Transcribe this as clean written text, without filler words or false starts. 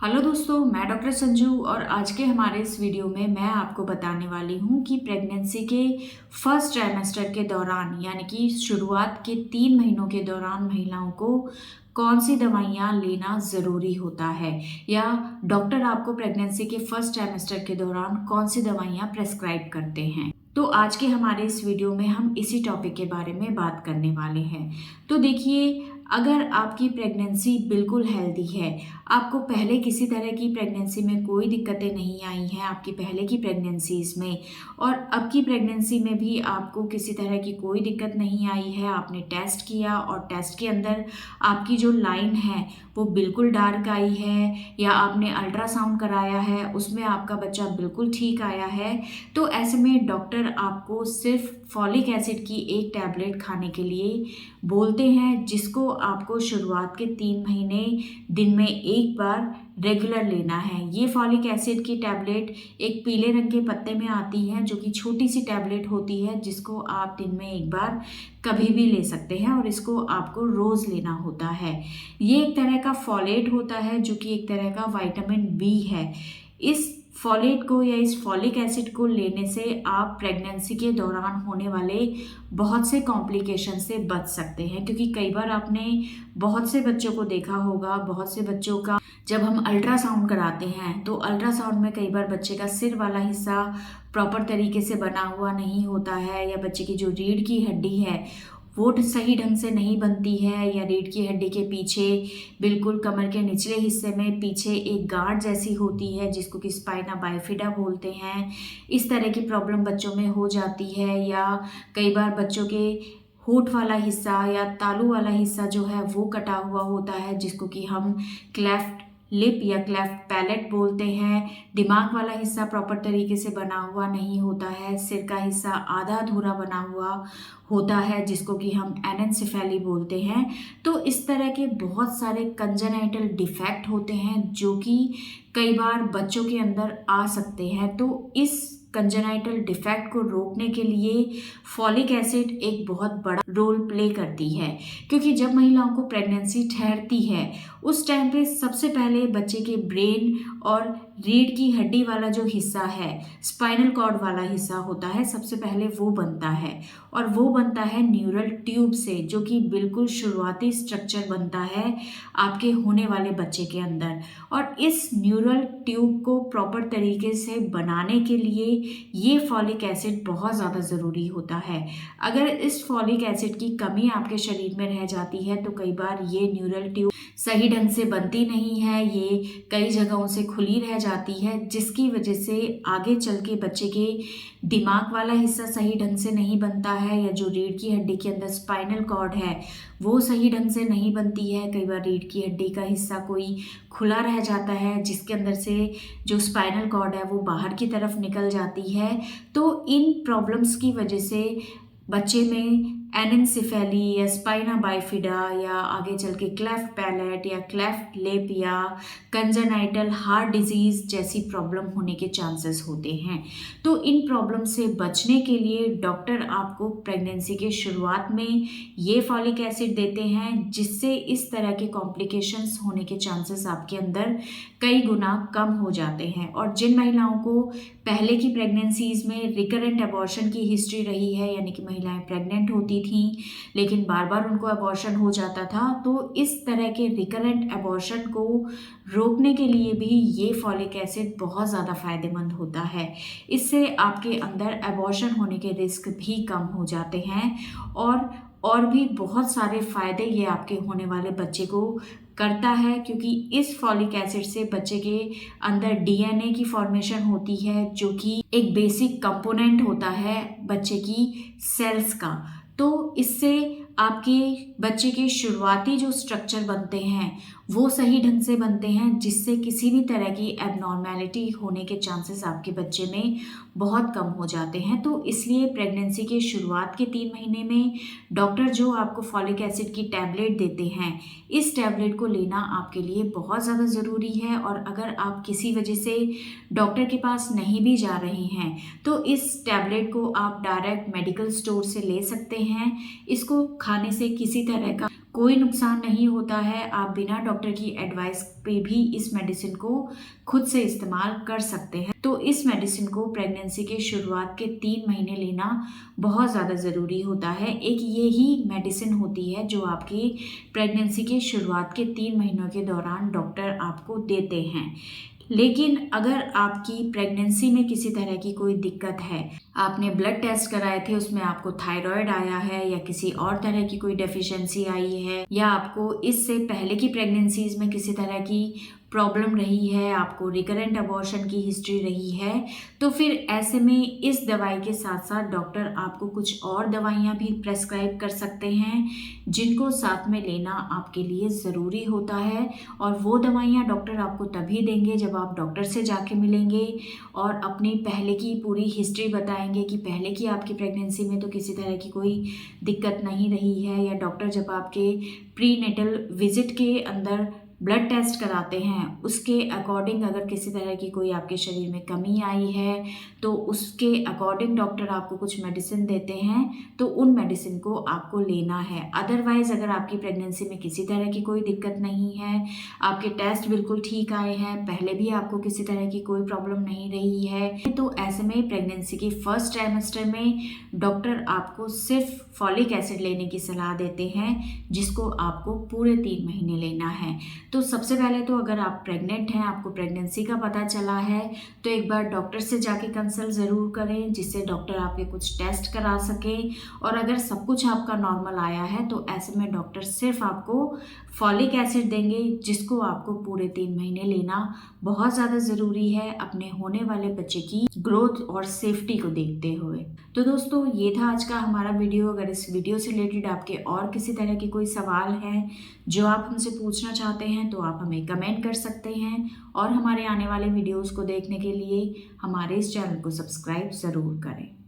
Hello दोस्तों, मैं doctor Sanju और आज के हमारे इस वीडियो में मैं आपको बताने वाली हूँ कि प्रेगनेंसी के फर्स्ट ट्राइमेस्टर के दौरान यानी कि शुरुआत के 3 महीनों के दौरान महिलाओं को कौन सी दवाइयाँ लेना ज़रूरी होता है या डॉक्टर आपको प्रेगनेंसी के फर्स्ट ट्राइमेस्टर के दौरान कौन सी दवाइयाँ प्रेस्क्राइब करते हैं। तो आज के हमारे इस वीडियो में हम इसी टॉपिक के बारे में बात करने वाले हैं। तो देखिए, अगर आपकी प्रेगनेंसी बिल्कुल हेल्दी है, आपको पहले किसी तरह की प्रेगनेंसी में कोई दिक्कतें नहीं आई हैं आपकी पहले की प्रेगनेंसीज में, और अब की प्रेगनेंसी में भी आपको किसी तरह की कोई दिक्कत नहीं आई है, आपने टेस्ट किया और टेस्ट के अंदर आपकी जो लाइन है वो बिल्कुल डार्क आई है, या आपने अल्ट्रासाउंड कराया है उसमें आपका बच्चा बिल्कुल ठीक आया है, तो ऐसे में डॉक्टर आपको सिर्फ फॉलिक एसिड की एक टैबलेट खाने के लिए बोलते हैं, जिसको आपको शुरुआत के 3 महीने दिन में एक बार रेगुलर लेना है। ये फॉलिक एसिड की टैबलेट एक पीले रंग के पत्ते में आती है, जो कि छोटी सी टैबलेट होती है, जिसको आप दिन में एक बार कभी भी ले सकते हैं और इसको आपको रोज़ लेना होता है। ये एक तरह का फॉलेट होता है, जो कि एक तरह का विटामिन बी है। इस फॉलेट को या इस फॉलिक एसिड को लेने से आप प्रेगनेंसी के दौरान होने वाले बहुत से कॉम्प्लिकेशन से बच सकते हैं, क्योंकि कई बार आपने बहुत से बच्चों को देखा होगा, बहुत से बच्चों का जब हम अल्ट्रासाउंड कराते हैं तो अल्ट्रासाउंड में कई बार बच्चे का सिर वाला हिस्सा प्रॉपर तरीके से बना हुआ नहीं होता है, या बच्चे की जो रीढ़ की हड्डी है वो सही ढंग से नहीं बनती है, या रीढ़ की हड्डी के पीछे बिल्कुल कमर के निचले हिस्से में पीछे एक गांठ जैसी होती है, जिसको कि स्पाइना बाइफिडा बोलते हैं। इस तरह की प्रॉब्लम बच्चों में हो जाती है, या कई बार बच्चों के होठ वाला हिस्सा या तालू वाला हिस्सा जो है वो कटा हुआ होता है, जिसको कि हम क्लेफ्ट लिप या क्लेफ्ट पैलेट बोलते हैं। दिमाग वाला हिस्सा प्रॉपर तरीके से बना हुआ नहीं होता है, सिर का हिस्सा आधा अधूरा बना हुआ होता है, जिसको कि हम एनेन्सेफेली बोलते हैं। तो इस तरह के बहुत सारे कंजेनाइटल डिफेक्ट होते हैं जो कि कई बार बच्चों के अंदर आ सकते हैं। तो इस कंजेनाइटल डिफेक्ट को रोकने के लिए फॉलिक एसिड एक बहुत बड़ा रोल प्ले करती है, क्योंकि जब महिलाओं को प्रेगनेंसी ठहरती है उस टाइम पे सबसे पहले बच्चे के ब्रेन और रीढ़ की हड्डी वाला जो हिस्सा है, स्पाइनल कॉर्ड वाला हिस्सा होता है, सबसे पहले वो बनता है, और वो बनता है न्यूरल ट्यूब से, जो कि बिल्कुल शुरुआती स्ट्रक्चर बनता है आपके होने वाले बच्चे के अंदर। और इस न्यूरल ट्यूब को प्रॉपर तरीके से बनाने के लिए ये फॉलिक एसिड बहुत ज़्यादा ज़रूरी होता है। अगर इस फॉलिक एसिड की कमी आपके शरीर में रह जाती है तो कई बार ये न्यूरल ट्यूब सही ढंग से बनती नहीं है, ये कई जगहों से खुली रह जाती है, जिसकी वजह से आगे चल के बच्चे के दिमाग वाला हिस्सा सही ढंग से नहीं बनता है, या जो रीढ़ की हड्डी के अंदर स्पाइनल कॉर्ड है वो सही ढंग से नहीं बनती है। कई बार रीढ़ की हड्डी का हिस्सा कोई खुला रह जाता है, जिसके अंदर से जो स्पाइनल कॉर्ड है वो बाहर की तरफ निकल जाती है। तो इन प्रॉब्लम्स की वजह से बच्चे में एनेन्सेफेली या स्पाइना बाइफिडा या आगे चल के क्लेफ्ट पैलेट या क्लेफ्ट लिप या कंजेनाइटल हार्ट डिजीज़ जैसी प्रॉब्लम होने के चांसेस होते हैं। तो इन प्रॉब्लम से बचने के लिए डॉक्टर आपको प्रेगनेंसी के शुरुआत में ये फॉलिक एसिड देते हैं, जिससे इस तरह के कॉम्प्लिकेशंस होने के चांसेस आपके अंदर कई गुना कम हो जाते हैं। और जिन महिलाओं को पहले की प्रेगनेंसीज में रिकरेंट अबॉर्शन की हिस्ट्री रही है, यानी कि महिलाएं प्रेग्नेंट होती थी लेकिन बार बार उनको अबॉर्शन हो जाता था, तो इस तरह के रिकरेंट अबॉर्शन को रोकने के लिए भी ये फॉलिक एसिड बहुत ज़्यादा फायदेमंद होता है। इससे आपके अंदर अबॉर्शन होने के रिस्क भी कम हो जाते हैं, और भी बहुत सारे फायदे ये आपके होने वाले बच्चे को करता है, क्योंकि इस फॉलिक एसिड से बच्चे के अंदर डीएनए की फॉर्मेशन होती है, जो कि एक बेसिक कंपोनेंट होता है बच्चे की सेल्स का। तो इससे आपके बच्चे के शुरुआती जो स्ट्रक्चर बनते हैं वो सही ढंग से बनते हैं, जिससे किसी भी तरह की एबनॉर्मेलिटी होने के चांसेस आपके बच्चे में बहुत कम हो जाते हैं। तो इसलिए प्रेगनेंसी के शुरुआत के 3 महीने में डॉक्टर जो आपको फॉलिक एसिड की टैबलेट देते हैं, इस टैबलेट को लेना आपके लिए बहुत ज़्यादा ज़रूरी है। और अगर आप किसी वजह से डॉक्टर के पास नहीं भी जा रहे हैं तो इस टैबलेट को आप डायरेक्ट मेडिकल स्टोर से ले सकते हैं। इसको खाने से किसी तरह का कोई नुकसान नहीं होता है। आप बिना डॉक्टर की एडवाइस पे भी इस मेडिसिन को खुद से इस्तेमाल कर सकते हैं। तो इस मेडिसिन को प्रेगनेंसी के शुरुआत के 3 महीने लेना बहुत ज़्यादा ज़रूरी होता है। एक यही मेडिसिन होती है जो आपकी प्रेगनेंसी के शुरुआत के 3 महीनों के दौरान डॉक्टर आपको देते हैं। लेकिन अगर आपकी प्रेगनेंसी में किसी तरह की कोई दिक्कत है, आपने ब्लड टेस्ट कराए थे, उसमें आपको थायराइड आया है या किसी और तरह की कोई डेफिशिएंसी आई है, या आपको इससे पहले की प्रेगनेंसीज में किसी तरह की प्रॉब्लम रही है, आपको रिकरेंट अबॉर्शन की हिस्ट्री रही है, तो फिर ऐसे में इस दवाई के साथ साथ डॉक्टर आपको कुछ और दवाइयाँ भी प्रेस्क्राइब कर सकते हैं जिनको साथ में लेना आपके लिए ज़रूरी होता है। और वो दवाइयाँ डॉक्टर आपको तभी देंगे जब आप डॉक्टर से जाके मिलेंगे और अपनी पहले की पूरी हिस्ट्री बताएंगे कि पहले की आपकी प्रेगनेंसी में तो किसी तरह की कोई दिक्कत नहीं रही है, या डॉक्टर जब आपके प्रीनेटल विजिट के अंदर ब्लड टेस्ट कराते हैं उसके अकॉर्डिंग अगर किसी तरह की कोई आपके शरीर में कमी आई है तो उसके अकॉर्डिंग डॉक्टर आपको कुछ मेडिसिन देते हैं, तो उन मेडिसिन को आपको लेना है। अदरवाइज़ अगर आपकी प्रेगनेंसी में किसी तरह की कोई दिक्कत नहीं है, आपके टेस्ट बिल्कुल ठीक आए हैं, पहले भी आपको किसी तरह की कोई प्रॉब्लम नहीं रही है, तो ऐसे में प्रेगनेंसी के फर्स्ट ट्राइमेस्टर में डॉक्टर आपको सिर्फ फॉलिक एसिड लेने की सलाह देते हैं जिसको आपको पूरे 3 महीने लेना है। तो सबसे पहले तो अगर आप प्रेग्नेंट हैं, आपको प्रेगनेंसी का पता चला है, तो एक बार डॉक्टर से जाके कंसल्ट ज़रूर करें जिससे डॉक्टर आपके कुछ टेस्ट करा सके। और अगर सब कुछ आपका नॉर्मल आया है तो ऐसे में डॉक्टर सिर्फ आपको फॉलिक एसिड देंगे जिसको आपको पूरे 3 महीने लेना बहुत ज़्यादा ज़रूरी है अपने होने वाले बच्चे की ग्रोथ और सेफ्टी को देखते हुए। तो दोस्तों ये था आज का हमारा वीडियो। अगर इस वीडियो से रिलेटेड आपके और किसी तरह के कोई सवाल हैं जो आप हमसे पूछना चाहते हैं तो आप हमें कमेंट कर सकते हैं, और हमारे आने वाले वीडियोस को देखने के लिए हमारे इस चैनल को सब्सक्राइब ज़रूर करें।